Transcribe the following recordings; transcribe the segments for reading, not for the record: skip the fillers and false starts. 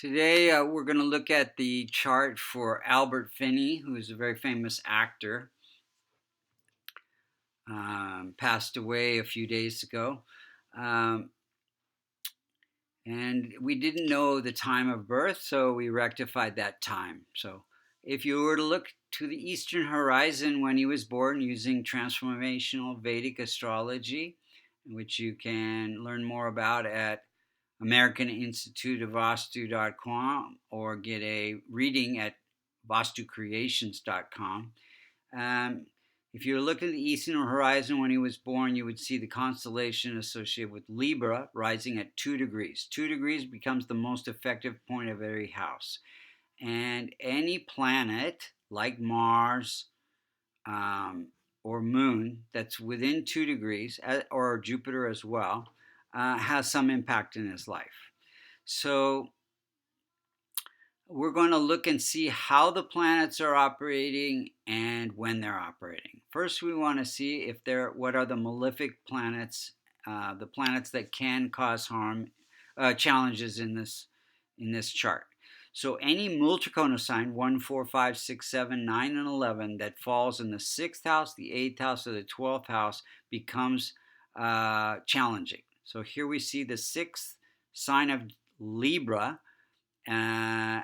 Today, we're going to look at the chart for Albert Finney, who is a very famous actor, passed away a few days ago. Um, and we didn't know the time of birth, so we rectified that time. So if you were to look to the eastern horizon when he was born using transformational Vedic astrology, which you can learn more about at American Institute of Vastu.com or get a reading at vastucreations.com. Um, if you were looking at the eastern horizon when he was born, you would see the constellation associated with Libra rising at 2 degrees. 2 degrees becomes the most effective point of every house. And any planet like Mars or Moon that's within 2 degrees, or Jupiter as well, has some impact in his life. So we're going to look and see how the planets are operating and when they're operating. First, we want to see what are the malefic planets, the planets that can cause harm, challenges in this chart. So any multiconal sign 1, 4, 5, 6, 7, 9, and 11 that falls in the 6th house, the 8th house, or the 12th house becomes challenging. So here we see the 6th sign of Libra in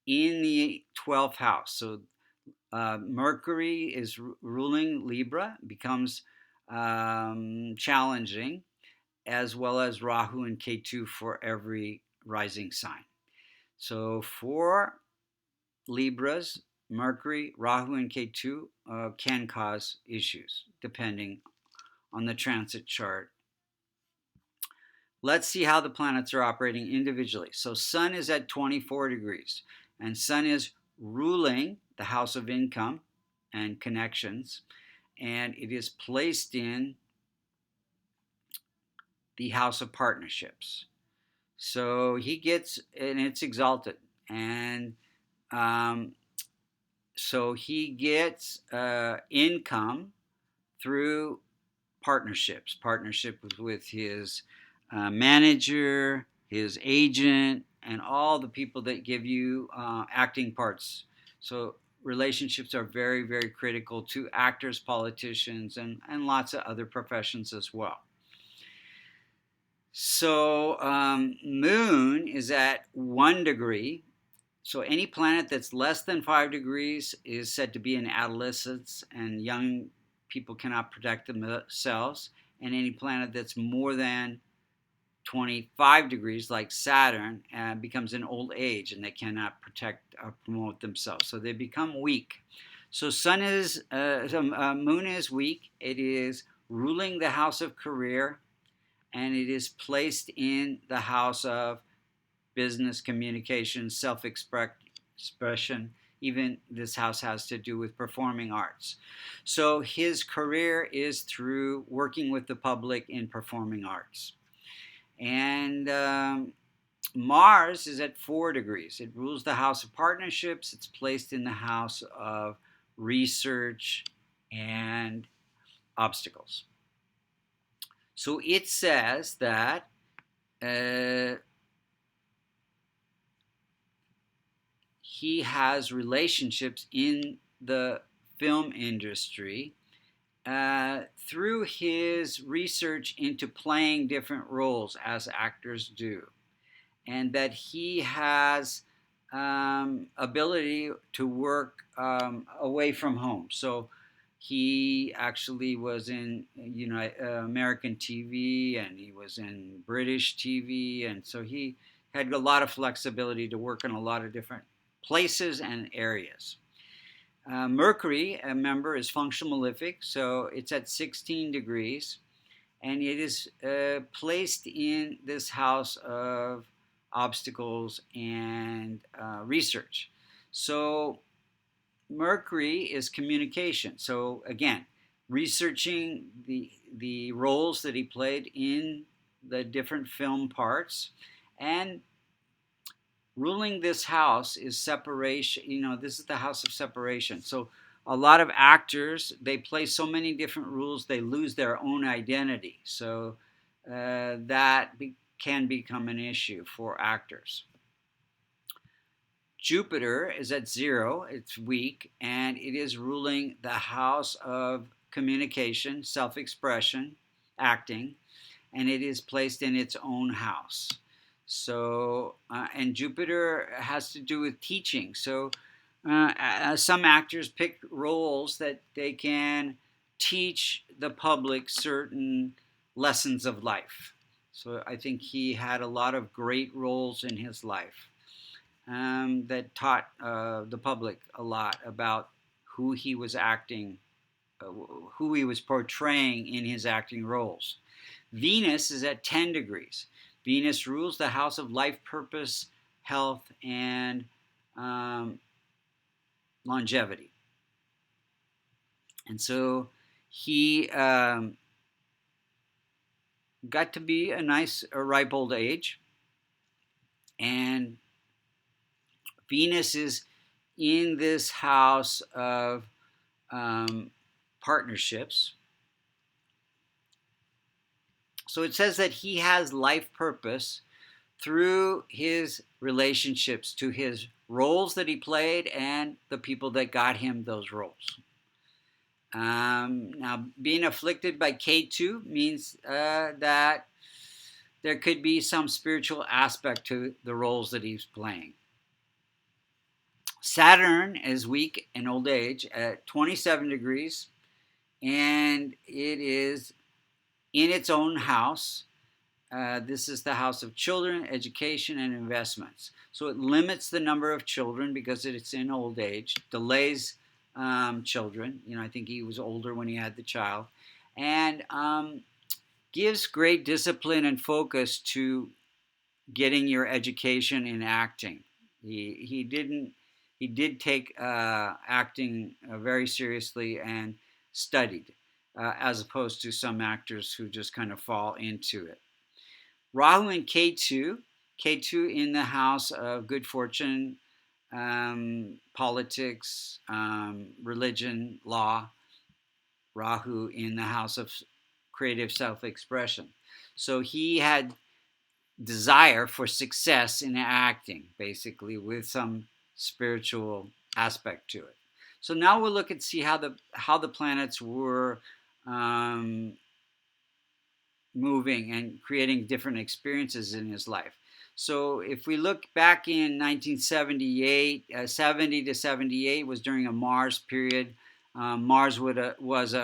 the 12th house. So Mercury is ruling Libra, becomes challenging, as well as Rahu and Ketu for every rising sign. So for Libras, Mercury, Rahu, and Ketu can cause issues depending on the transit chart. Let's see how the planets are operating individually. So Sun is at 24 degrees, and Sun is ruling the house of income and connections, and it is placed in the house of partnerships. So he gets, and it's exalted, and so he gets income through partnership with his manager, his agent, and all the people that give you acting parts. So relationships are very, very critical to actors, politicians, and lots of other professions as well. So Moon is at 1 degree. So any planet that's less than 5 degrees is said to be in adolescence, and young people cannot protect themselves. And any planet that's more than 25 degrees, like Saturn, becomes an old age, and they cannot protect or promote themselves. So they become weak. So Moon is weak. It is ruling the house of career, and it is placed in the house of business, communication, self-expression. Even this house has to do with performing arts. So his career is through working with the public in performing arts. And Mars is at 4 degrees. It rules the house of partnerships. It's placed in the house of research and obstacles. So it says that he has relationships in the film industry through his research into playing different roles as actors do, and that he has ability to work away from home. So he actually was in American TV, and he was in British TV, and so he had a lot of flexibility to work in a lot of different places and areas. Mercury, remember, is functional malefic, so it's at 16 degrees, and it is placed in this house of obstacles and research. So Mercury is communication. So again, researching the roles that he played in the different film parts, and ruling this house is separation. This is the house of separation. So a lot of actors, they play so many different roles, they lose their own identity. So that can become an issue for actors. Jupiter is at 0, it's weak, and it is ruling the house of communication, self expression, acting, and it is placed in its own house. So, and Jupiter has to do with teaching. So, some actors pick roles that they can teach the public certain lessons of life. So, I think he had a lot of great roles in his life that taught the public a lot about who he was acting, uh, who he was portraying in his acting roles. Venus is at 10 degrees. Venus rules the house of life, purpose, health, and um, longevity. And so he got to be a ripe old age. And Venus is in this house of partnerships. So it says that he has life purpose through his relationships to his roles that he played and the people that got him those roles. Now, being afflicted by K2 means that there could be some spiritual aspect to the roles that he's playing. Saturn is weak in old age at 27 degrees, and it is in its own house. This is the house of children, education, and investments. So it limits the number of children because it's in old age, delays children. I think he was older when he had the child, and gives great discipline and focus to getting your education in acting. He did take acting very seriously and studied, as opposed to some actors who just kind of fall into it. Rahu and K2, K2 in the house of good fortune, politics, religion, law. Rahu in the house of creative self-expression. So he had desire for success in acting, basically, with some spiritual aspect to it. So now we'll look and see how the planets were moving and creating different experiences in his life. So if we look back in 1978, 70 to 78 was during a Mars period. Mars was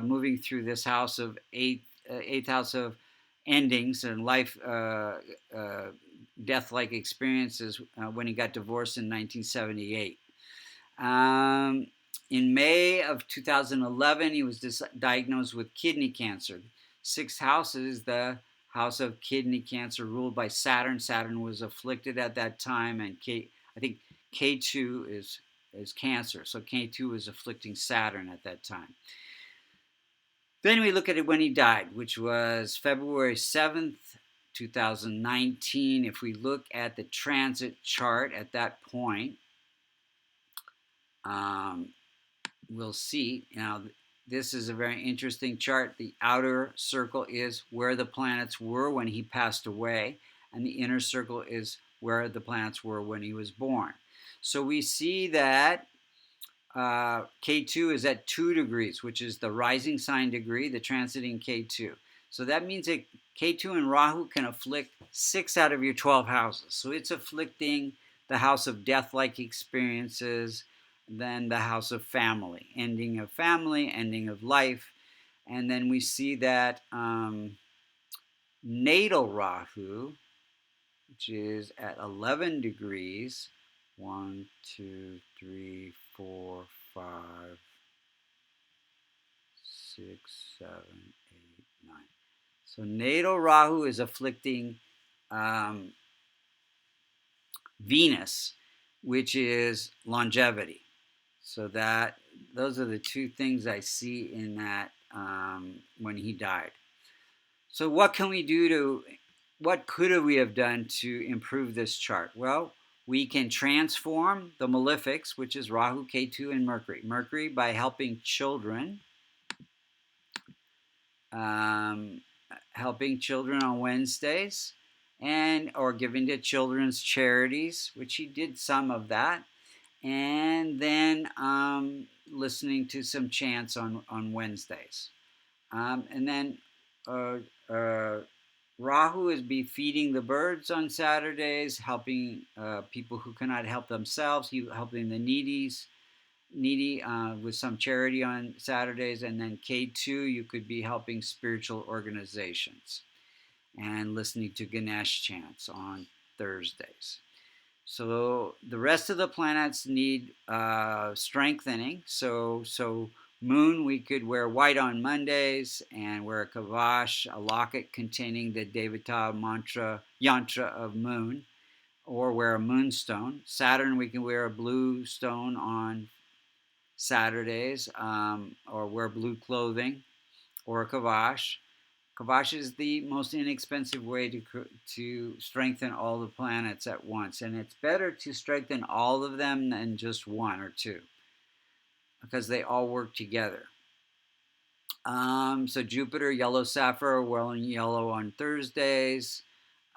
moving through this house of eighth house of endings and life, death-like experiences when he got divorced in 1978. In May of 2011, he was diagnosed with kidney cancer. Sixth house is the house of kidney cancer, ruled by Saturn. Saturn was afflicted at that time, and I think K2 is cancer. So K2 was afflicting Saturn at that time. Then we look at it when he died, which was February 7th, 2019. If we look at the transit chart at that point, we'll see. Now, this is a very interesting chart. The outer circle is where the planets were when he passed away, and the inner circle is where the planets were when he was born. So we see that K2 is at 2 degrees, which is the rising sign degree, the transiting K2. So that means that K2 and Rahu can afflict 6 out of your 12 houses. So it's afflicting the house of death-like experiences, then the house of family, ending of life. And then we see that natal Rahu, which is at 11 degrees, 1, 2, 3, 4, 5, 6, 7, 8, 9. So natal Rahu is afflicting Venus, which is longevity. So those are the two things I see in that when he died. So what could we have done to improve this chart? Well, we can transform the malefics, which is Rahu, K2, and Mercury. Mercury by helping children on Wednesdays, and or giving to children's charities, which he did some of that, and then listening to some chants on Wednesdays. And then uh, uh, Rahu is be feeding the birds on Saturdays, helping people who cannot help themselves, helping the needy with some charity on Saturdays. And then K2, you could be helping spiritual organizations and listening to Ganesh chants on Thursdays. So the rest of the planets need strengthening. So Moon, we could wear white on Mondays and wear a kavash, a locket containing the Devata mantra yantra of Moon, or wear a moonstone. Saturn, we can wear a blue stone on Saturdays, or wear blue clothing, or a kavash. Kavash is the most inexpensive way to strengthen all the planets at once, and it's better to strengthen all of them than just one or two, because they all work together. So Jupiter, yellow sapphire, wearing yellow on Thursdays,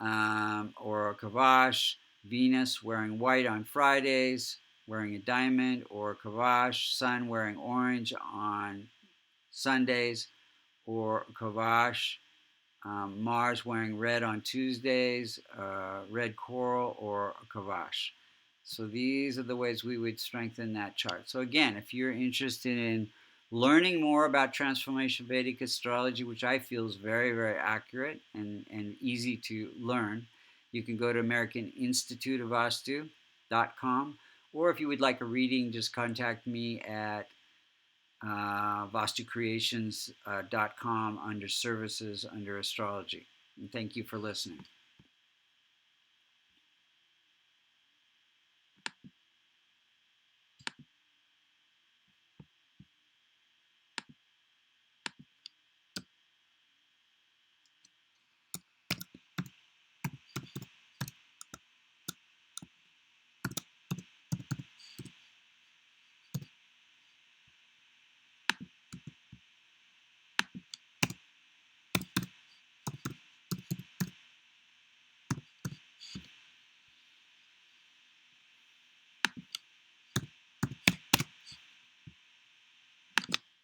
or a kavash. Venus, wearing white on Fridays, wearing a diamond or a kavash. Sun, wearing orange on Sundays, or kavash. Mars, wearing red on Tuesdays, red coral, or a kavash. So these are the ways we would strengthen that chart. So again, if you're interested in learning more about transformation Vedic astrology, which I feel is very, very accurate and easy to learn, you can go to American Institute of Vastu.com. Or if you would like a reading, just contact me at vastucreations.com under services under astrology. And thank you for listening.